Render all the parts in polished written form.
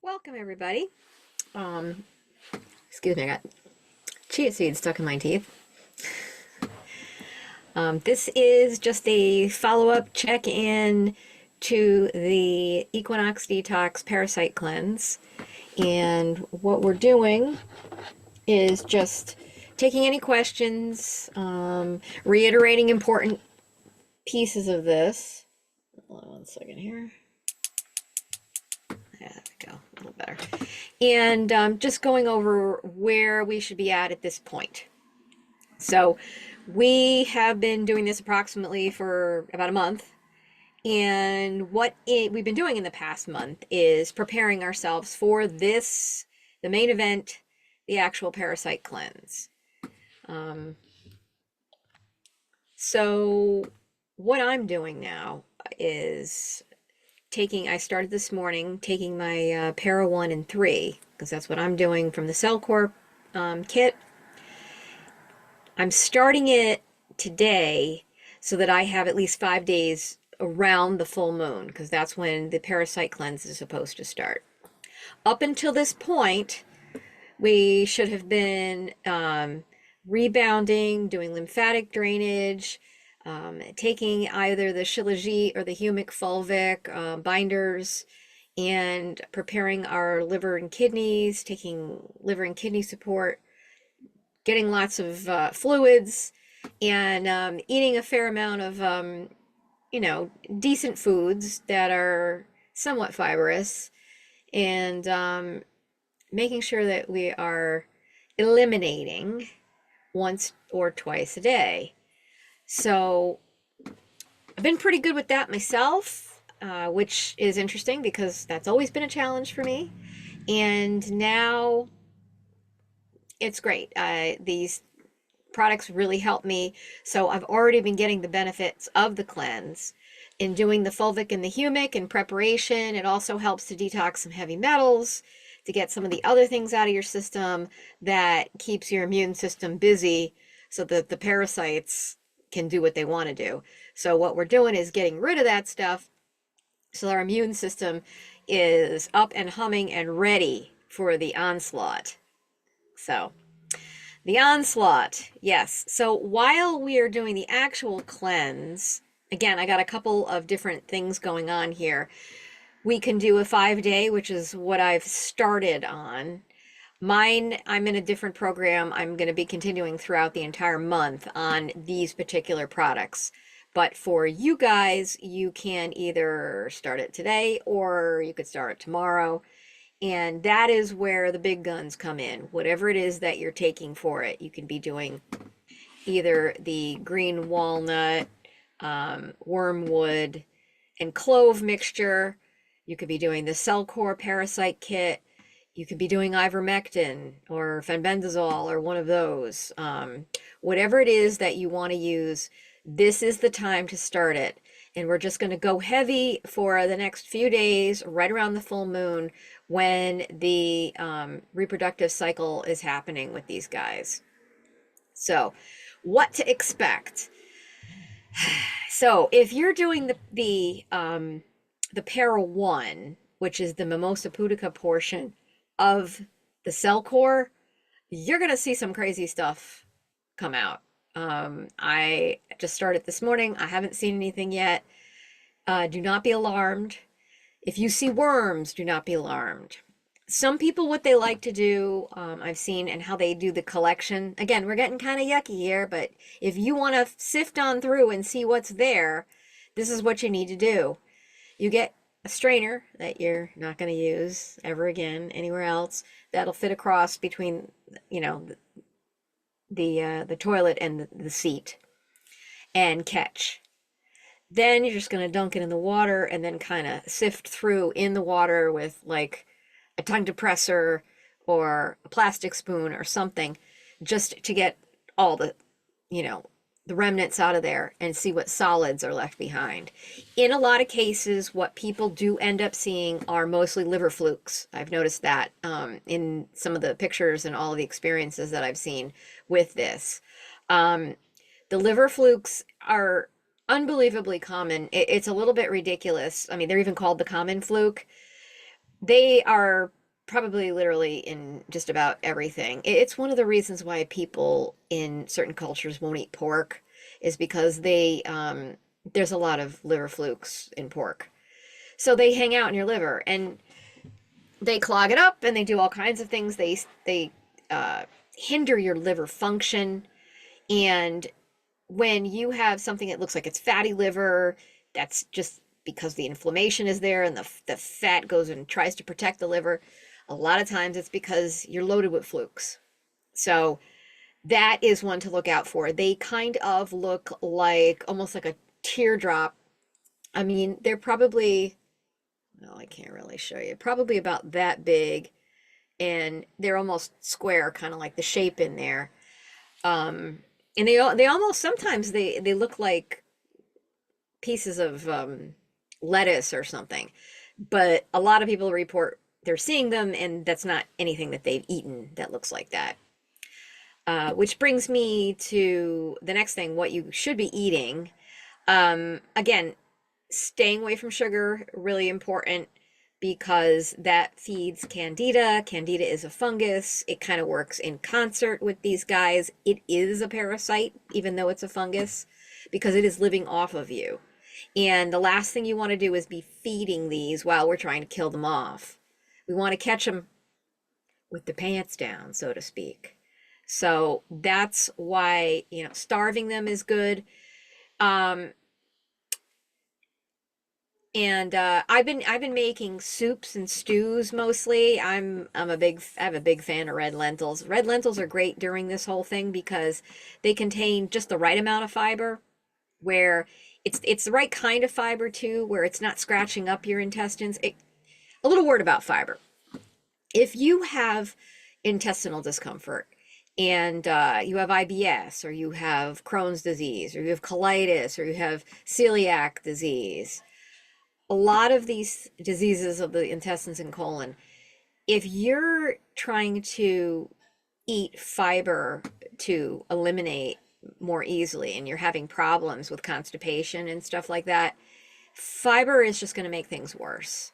Welcome everybody. Excuse me, I got chia seeds stuck in my teeth. This is just a follow-up check-in to the Equinox Detox Parasite Cleanse. And what we're doing is just taking any questions, reiterating important pieces of this. Hold on one second here. There we go, a little better. And just going over where we should be at this point. So we have been doing this approximately for about a month. And what we've been doing in the past month is preparing ourselves for this, the main event, the actual parasite cleanse. So what I'm doing now is I started this morning taking my Para 1 and 3, because that's what I'm doing from the Cell Core kit. I'm starting it today so that I have at least 5 days around the full moon, because that's when the parasite cleanse is supposed to start. Up until this point, we should have been rebounding, doing lymphatic drainage, taking either the Shilajit or the humic fulvic binders, and preparing our liver and kidneys, taking liver and kidney support, getting lots of fluids, and eating a fair amount of, decent foods that are somewhat fibrous, and making sure that we are eliminating once or twice a day. So I've been pretty good with that myself, which is interesting because that's always been a challenge for me. And now it's great. These products really help me. So I've already been getting the benefits of the cleanse in doing the fulvic and the humic in preparation. It also helps to detox some heavy metals, to get some of the other things out of your system that keeps your immune system busy so that the parasites can do what they want to do. So what we're doing is getting rid of that stuff so our immune system is up and humming and ready for the onslaught. So the onslaught, yes. So while we are doing the actual cleanse, again, I got a couple of different things going on here. We can do a 5-day, which is what I've started on. Mine, I'm in a different program. I'm going to be continuing throughout the entire month on these particular products. But for you guys, you can either start it today or you could start it tomorrow. And that is where the big guns come in. Whatever it is that you're taking for it, you can be doing either the green walnut, wormwood, and clove mixture. You could be doing the Cell Core Parasite Kit. You could be doing ivermectin or fenbendazole or one of those. Whatever it is that you want to use, this is the time to start it. And we're just going to go heavy for the next few days, right around the full moon, when the reproductive cycle is happening with these guys. So, what to expect? So, if you're doing the Para 1, which is the Mimosa pudica portion of the Cell Core, you're going to see some crazy stuff come out. I just started this morning. I haven't seen anything yet. Do not be alarmed. If you see worms, do not be alarmed. Some people, what they like to do, I've seen, and how they do the collection. Again, we're getting kind of yucky here, but if you want to sift on through and see what's there, this is what you need to do. You get a strainer that you're not going to use ever again anywhere else. That'll fit across between, the toilet and the seat, and catch. Then you're just going to dunk it in the water and then kind of sift through in the water with like a tongue depressor or a plastic spoon or something, just to get all the remnants out of there and see what solids are left behind. In a lot of cases, what people do end up seeing are mostly liver flukes. I've noticed that in some of the pictures and all of the experiences that I've seen with this. The liver flukes are unbelievably common. It's a little bit ridiculous. I mean, they're even called the common fluke. They are probably literally in just about everything. It's one of the reasons why people in certain cultures won't eat pork, is because there's a lot of liver flukes in pork. So they hang out in your liver and they clog it up and they do all kinds of things. They hinder your liver function. And when you have something that looks like it's fatty liver, that's just because the inflammation is there and the fat goes and tries to protect the liver. A lot of times it's because you're loaded with flukes. So that is one to look out for. They kind of look like almost like a teardrop. I mean, they're probably, well, I can't really show you, probably about that big, and they're almost square, kind of like the shape in there. And they almost sometimes they look like pieces of lettuce or something. But a lot of people report they're seeing them, and that's not anything that they've eaten that looks like that. Which brings me to the next thing, what you should be eating. Again, staying away from sugar, really important because that feeds candida. Candida is a fungus. It kind of works in concert with these guys. It is a parasite, even though it's a fungus, because it is living off of you. And the last thing you want to do is be feeding these while we're trying to kill them off. We want to catch them with the pants down, so to speak. So that's why, starving them is good. Um, and I've been making soups and stews mostly. I have a big fan of red lentils. Red lentils are great during this whole thing because they contain just the right amount of fiber, where it's the right kind of fiber too, where it's not scratching up your intestines. A little word about fiber. If you have intestinal discomfort and you have IBS, or you have Crohn's disease, or you have colitis, or you have celiac disease, a lot of these diseases of the intestines and colon, if you're trying to eat fiber to eliminate more easily and you're having problems with constipation and stuff like that, fiber is just going to make things worse.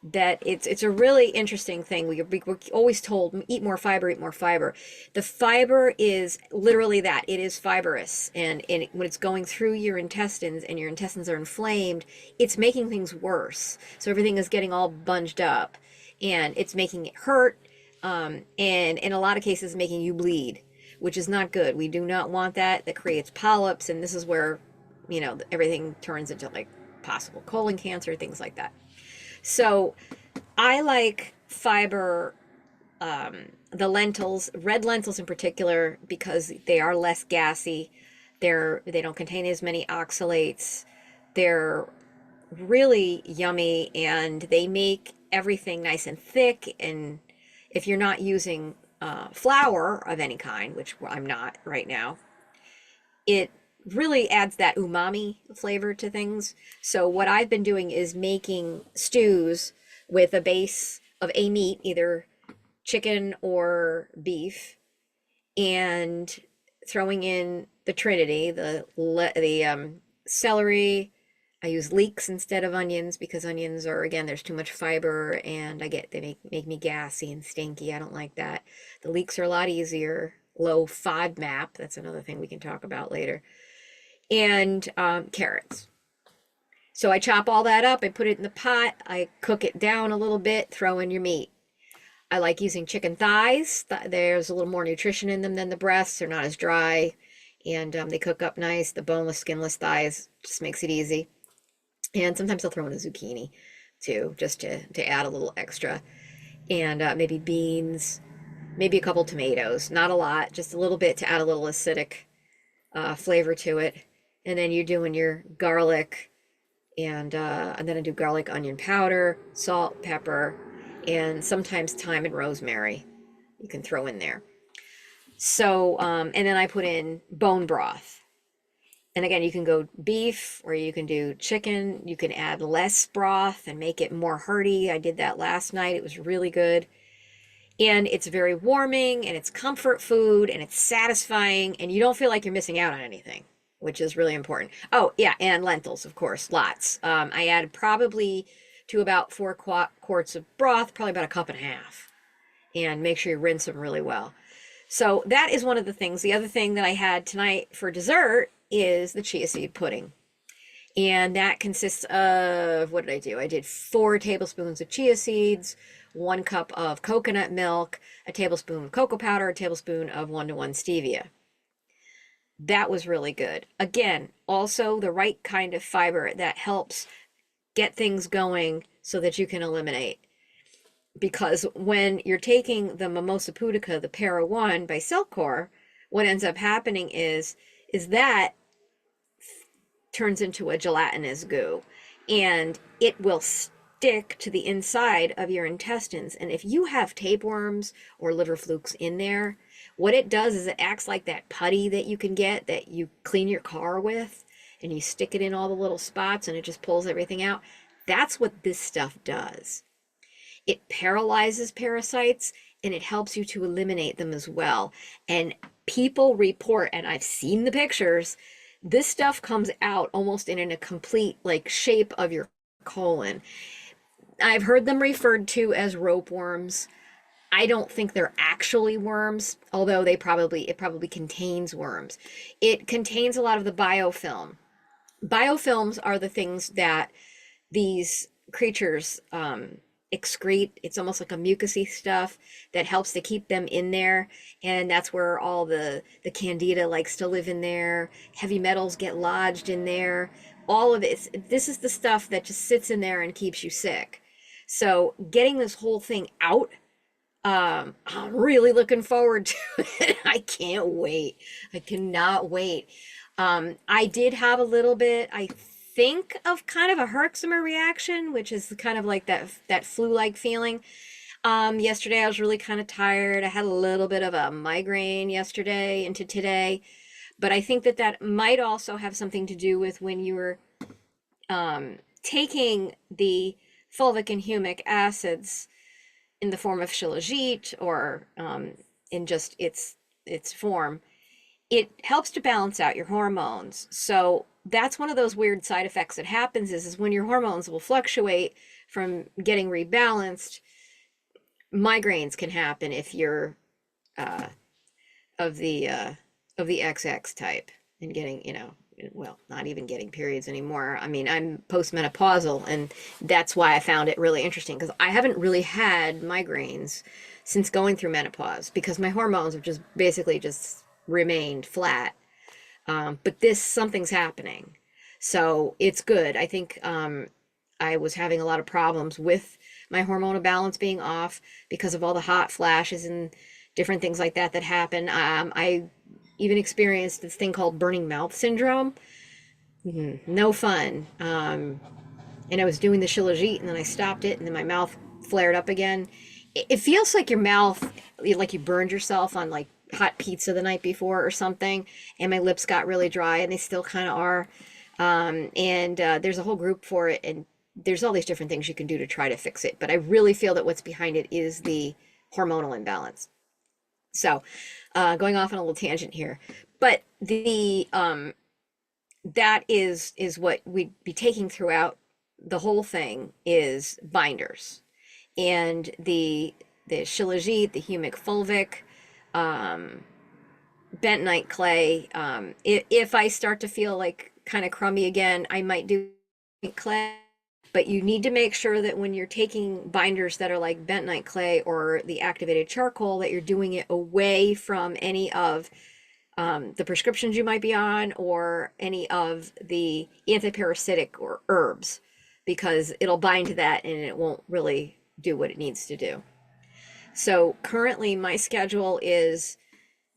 That it's a really interesting thing. We're always told, eat more fiber, eat more fiber. The fiber is literally that. It is fibrous. And when it's going through your intestines and your intestines are inflamed, it's making things worse. So everything is getting all bunged up and it's making it hurt. And in a lot of cases, making you bleed, which is not good. We do not want that. That creates polyps. And this is where, everything turns into like possible colon cancer, things like that. So I like fiber, the lentils, red lentils in particular, because they are less gassy. They don't contain as many oxalates. They're really yummy and they make everything nice and thick. And if you're not using flour of any kind, which I'm not right now, it really adds that umami flavor to things. So what I've been doing is making stews with a base of a meat, either chicken or beef, and throwing in the Trinity, the celery. I use leeks instead of onions because onions are, again, there's too much fiber and they make me gassy and stinky. I don't like that. The leeks are a lot easier. Low FODMAP, that's another thing we can talk about later. And carrots. So I chop all that up, I put it in the pot, I cook it down a little bit, throw in your meat. I like using chicken thighs. There's a little more nutrition in them than the breasts. They're not as dry, and they cook up nice. The boneless, skinless thighs just makes it easy. And sometimes I'll throw in a zucchini too, just to add a little extra. And maybe beans, maybe a couple tomatoes. Not a lot, just a little bit to add a little acidic flavor to it. And then you're doing your garlic, and then I do garlic onion powder, salt, pepper, and sometimes thyme and rosemary you can throw in there. So, and then I put in bone broth. And again, you can go beef or you can do chicken. You can add less broth and make it more hearty. I did that last night. It was really good. And it's very warming and it's comfort food and it's satisfying and you don't feel like you're missing out on anything, which is really important. Oh, yeah, and lentils, of course, lots. I add probably to about 4 quarts of broth, probably about a cup and a half. And make sure you rinse them really well. So that is one of the things. The other thing that I had tonight for dessert is the chia seed pudding. And that consists of, what did I do? I did 4 tablespoons of chia seeds, 1 cup of coconut milk, a tablespoon of cocoa powder, a tablespoon of 1:1 stevia. That was really good. Again, also the right kind of fiber that helps get things going so that you can eliminate. Because when you're taking the Mimosa pudica, the Para 1 by Cellcore, what ends up happening is that turns into a gelatinous goo, and it will stick to the inside of your intestines. And if you have tapeworms or liver flukes in there, what it does is it acts like that putty that you can get that you clean your car with, and you stick it in all the little spots and it just pulls everything out. That's what this stuff does. It paralyzes parasites and it helps you to eliminate them as well. And people report, and I've seen the pictures, this stuff comes out almost in a complete like shape of your colon. I've heard them referred to as rope worms. I don't think they're actually worms, although it probably contains worms. It contains a lot of the biofilm. Biofilms are the things that these creatures excrete. It's almost like a mucousy stuff that helps to keep them in there, and that's where all the candida likes to live in there. Heavy metals get lodged in there. All of it. This is the stuff that just sits in there and keeps you sick. So getting this whole thing out, I'm really looking forward to it. I can't wait. I cannot wait. I did have a little bit, I think, of kind of a Herxheimer reaction, which is kind of like that flu-like feeling. Yesterday I was really kind of tired. I had a little bit of a migraine yesterday into today, but I think that might also have something to do with when you were taking the fulvic and humic acids in the form of Shilajit, or in just its form. It helps to balance out your hormones. So that's one of those weird side effects that happens is when your hormones will fluctuate from getting rebalanced, migraines can happen if you're of the XX type and getting, well, not even getting periods anymore. I mean, I'm postmenopausal, and that's why I found it really interesting, because I haven't really had migraines since going through menopause, because my hormones have just basically just remained flat. But something's happening. So it's good. I think I was having a lot of problems with my hormonal balance being off because of all the hot flashes and different things like that happen. I even experienced this thing called burning mouth syndrome. No fun. And I was doing the Shilajit, and then I stopped it, and then my mouth flared up again. It feels like your mouth, like you burned yourself on like hot pizza the night before or something, and my lips got really dry, and they still kind of are. There's a whole group for it, and there's all these different things you can do to try to fix it. But I really feel that what's behind it is the hormonal imbalance. So, going off on a little tangent here, but that is what we'd be taking throughout the whole thing is binders, and the Shilajit, the humic fulvic, bentonite clay. If I start to feel like kind of crummy again, I might do clay. But you need to make sure that when you're taking binders that are like bentonite clay or the activated charcoal, that you're doing it away from any of the prescriptions you might be on, or any of the antiparasitic or herbs, because it'll bind to that and it won't really do what it needs to do. So currently my schedule is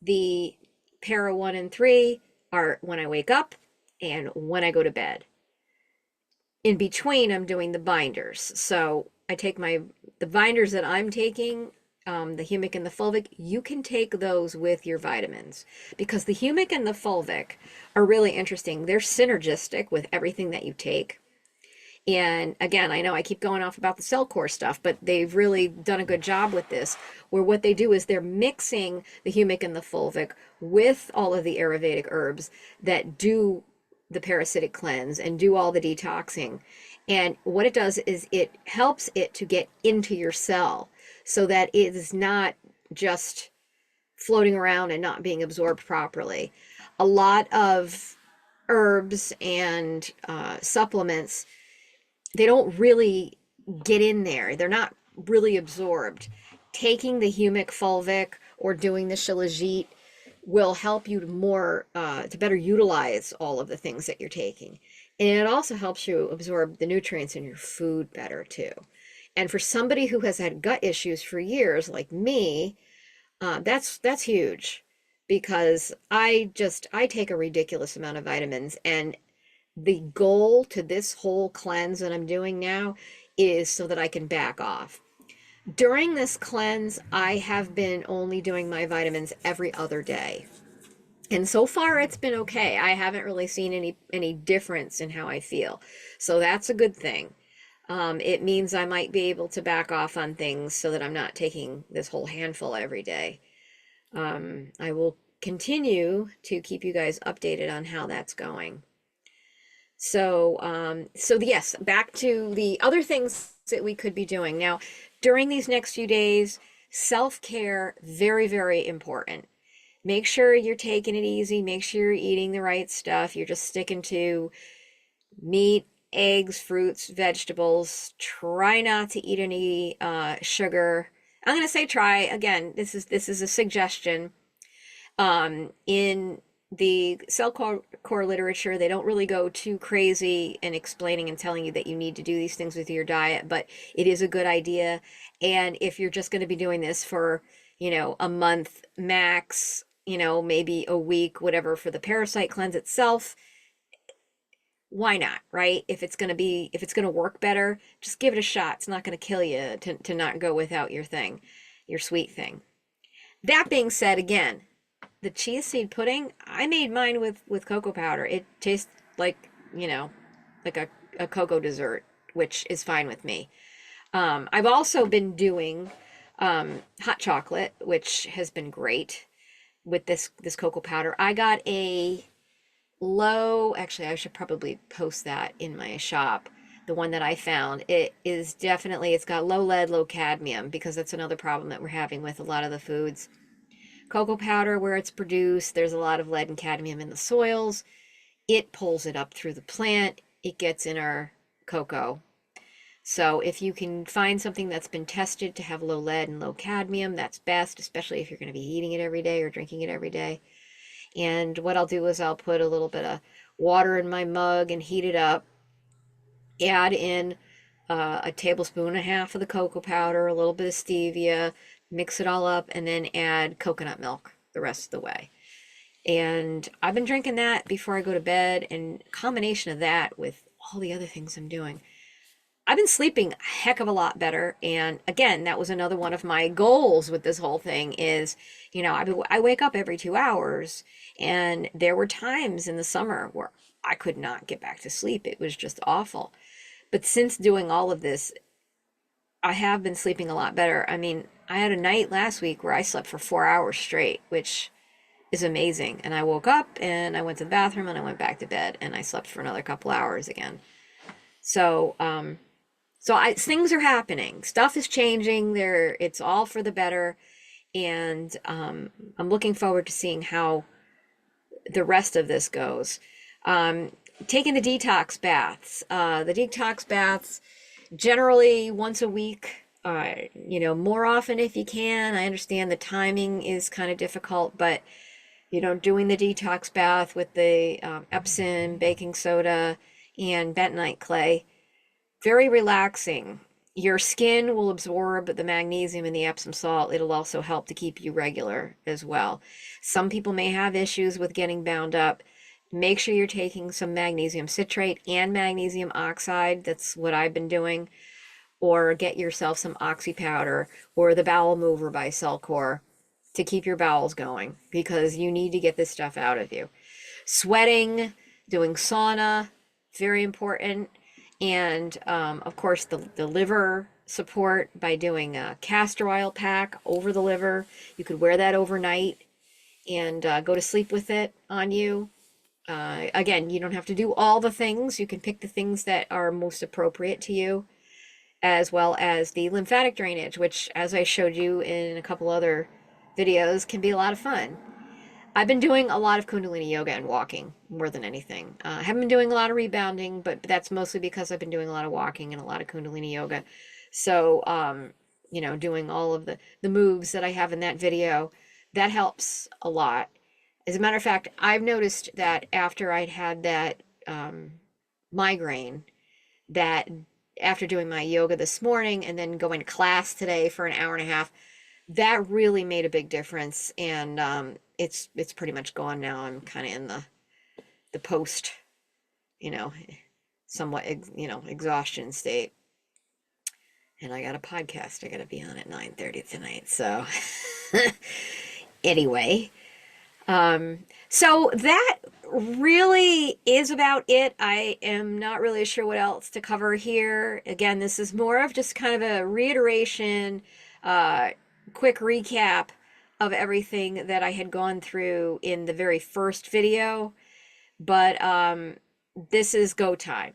the Para 1 and 3 are when I wake up and when I go to bed. In between, I'm doing the binders. So I take the binders that I'm taking, the humic and the fulvic. You can take those with your vitamins, because the humic and the fulvic are really interesting. They're synergistic with everything that you take. And again, I know I keep going off about the Cellcore stuff, but they've really done a good job with this, where what they do is they're mixing the humic and the fulvic with all of the Ayurvedic herbs that do the parasitic cleanse and do all the detoxing. And what it does is it helps it to get into your cell so that it is not just floating around and not being absorbed properly. A lot of herbs and supplements, they don't really get in there. They're not really absorbed. Taking the humic fulvic or doing the Shilajit will help you to better utilize all of the things that you're taking. And it also helps you absorb the nutrients in your food better too. And for somebody who has had gut issues for years, like me, that's huge because I take a ridiculous amount of vitamins, and the goal to this whole cleanse that I'm doing now is so that I can back off. During this cleanse, I have been only doing my vitamins every other day. And so far it's been okay. I haven't really seen any difference in how I feel. So that's a good thing. It means I might be able to back off on things so that I'm not taking this whole handful every day. I will continue to keep you guys updated on how that's going. So yes, back to the other things that we could be doing. Now, during these next few days, self-care, very, very important. Make sure you're taking it easy. Make sure you're eating the right stuff. You're just sticking to meat, eggs, fruits, vegetables. Try not to eat any sugar. I'm going to say try. Again, this is a suggestion. In the cell core literature, they don't really go too crazy in explaining and telling you that you need to do these things with your diet, but it is a good idea. And if you're just going to be doing this for, a month max, maybe a week, whatever, for the parasite cleanse itself, why not, right? If it's going to work better, just give it a shot. It's not going to kill you to not go without your thing, your sweet thing. That being said, again, the chia seed pudding, I made mine with cocoa powder. It tastes like, like a cocoa dessert, which is fine with me. I've also been doing hot chocolate, which has been great with this cocoa powder. I got actually I should probably post that in my shop. The one that I found, it's got low lead, low cadmium, because that's another problem that we're having with a lot of the foods. Cocoa powder, where it's produced, there's a lot of lead and cadmium in the soils. It pulls it up through the plant. It gets in our cocoa. So if you can find something that's been tested to have low lead and low cadmium, that's best, especially if you're going to be eating it every day or drinking it every day. And what I'll do is I'll put a little bit of water in my mug and heat it up, add in a tablespoon and a half of the cocoa powder, a little bit of stevia, mix it all up, and then add coconut milk the rest of the way. And I've been drinking that before I go to bed, and a combination of that with all the other things I'm doing, I've been sleeping a heck of a lot better. And again, that was another one of my goals with this whole thing is, I wake up every 2 hours, and there were times in the summer where I could not get back to sleep. It was just awful. But since doing all of this, I have been sleeping a lot better. I mean, I had a night last week where I slept for 4 hours straight, which is amazing. And I woke up and I went to the bathroom and I went back to bed and I slept for another couple hours again. So, things are happening. Stuff is changing. It's all for the better. And I'm looking forward to seeing how the rest of this goes. Taking the detox baths. The detox baths, generally once a week, more often if you can. I understand the timing is kind of difficult, but, doing the detox bath with the Epsom, baking soda, and bentonite clay, very relaxing. Your skin will absorb the magnesium in the Epsom salt. It'll also help to keep you regular as well. Some people may have issues with getting bound up. Make sure you're taking some magnesium citrate and magnesium oxide. That's what I've been doing. Or get yourself some oxy powder or the bowel mover by Cellcore to keep your bowels going, because you need to get this stuff out of you. Sweating, doing sauna, very important. And of course, the liver support by doing a castor oil pack over the liver. You could wear that overnight and go to sleep with it on you. Again, you don't have to do all the things. You can pick the things that are most appropriate to you, as well as the lymphatic drainage, which, as I showed you in a couple other videos, can be a lot of fun. I've been doing a lot of Kundalini yoga and walking more than anything. I haven't been doing a lot of rebounding, but that's mostly because I've been doing a lot of walking and a lot of Kundalini yoga. So, doing all of the moves that I have in that video, that helps a lot. As a matter of fact, I've noticed that after I'd had that migraine, that after doing my yoga this morning and then going to class today for an hour and a half, that really made a big difference. And it's pretty much gone now. I'm kind of in the post, you know, somewhat exhaustion state. And I got a podcast I got to be on at 9:30 tonight. So anyway, so that really is about it. I am not really sure what else to cover here. Again, this is more of just kind of a reiteration, quick recap of everything that I had gone through in the very first video. But this is go time.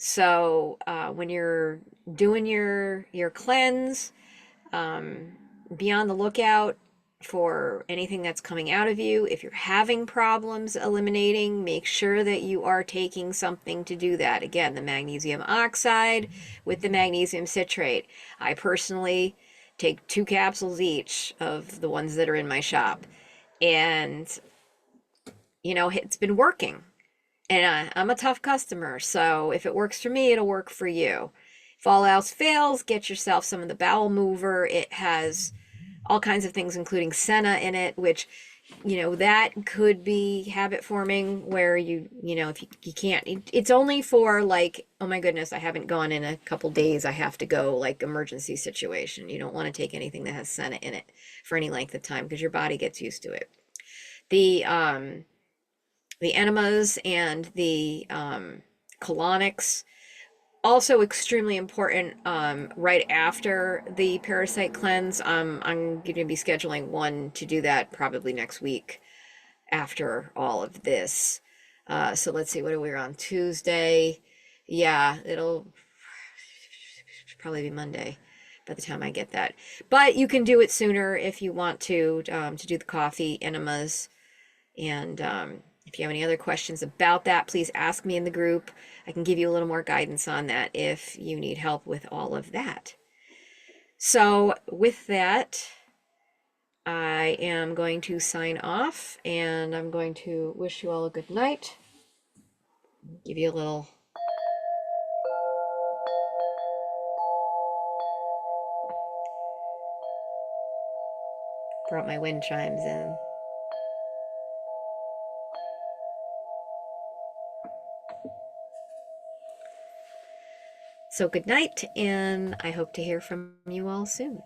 So when you're doing your cleanse, be on the lookout for anything that's coming out of you. If you're having problems eliminating, make sure that you are taking something to do that. Again, the magnesium oxide with the magnesium citrate. I personally take 2 capsules each of the ones that are in my shop. And, it's been working. And I'm a tough customer, so if it works for me, it'll work for you. If all else fails, get yourself some of the bowel mover. It has all kinds of things, including senna in it, which, that could be habit forming where if you can't, it's only for like, oh my goodness, I haven't gone in a couple days, I have to go, like emergency situation. You don't want to take anything that has senna in it for any length of time because your body gets used to it. The enemas and the colonics, also extremely important right after the parasite cleanse. I'm going to be scheduling one to do that probably next week after all of this. So let's see, what are we on? Tuesday? Yeah, it'll probably be Monday by the time I get that. But you can do it sooner if you want to do the coffee enemas. And if you have any other questions about that, please ask me in the group. I can give you a little more guidance on that if you need help with all of that. So with that, I am going to sign off and I'm going to wish you all a good night. Give you a little brought my wind chimes in. So good night, and I hope to hear from you all soon.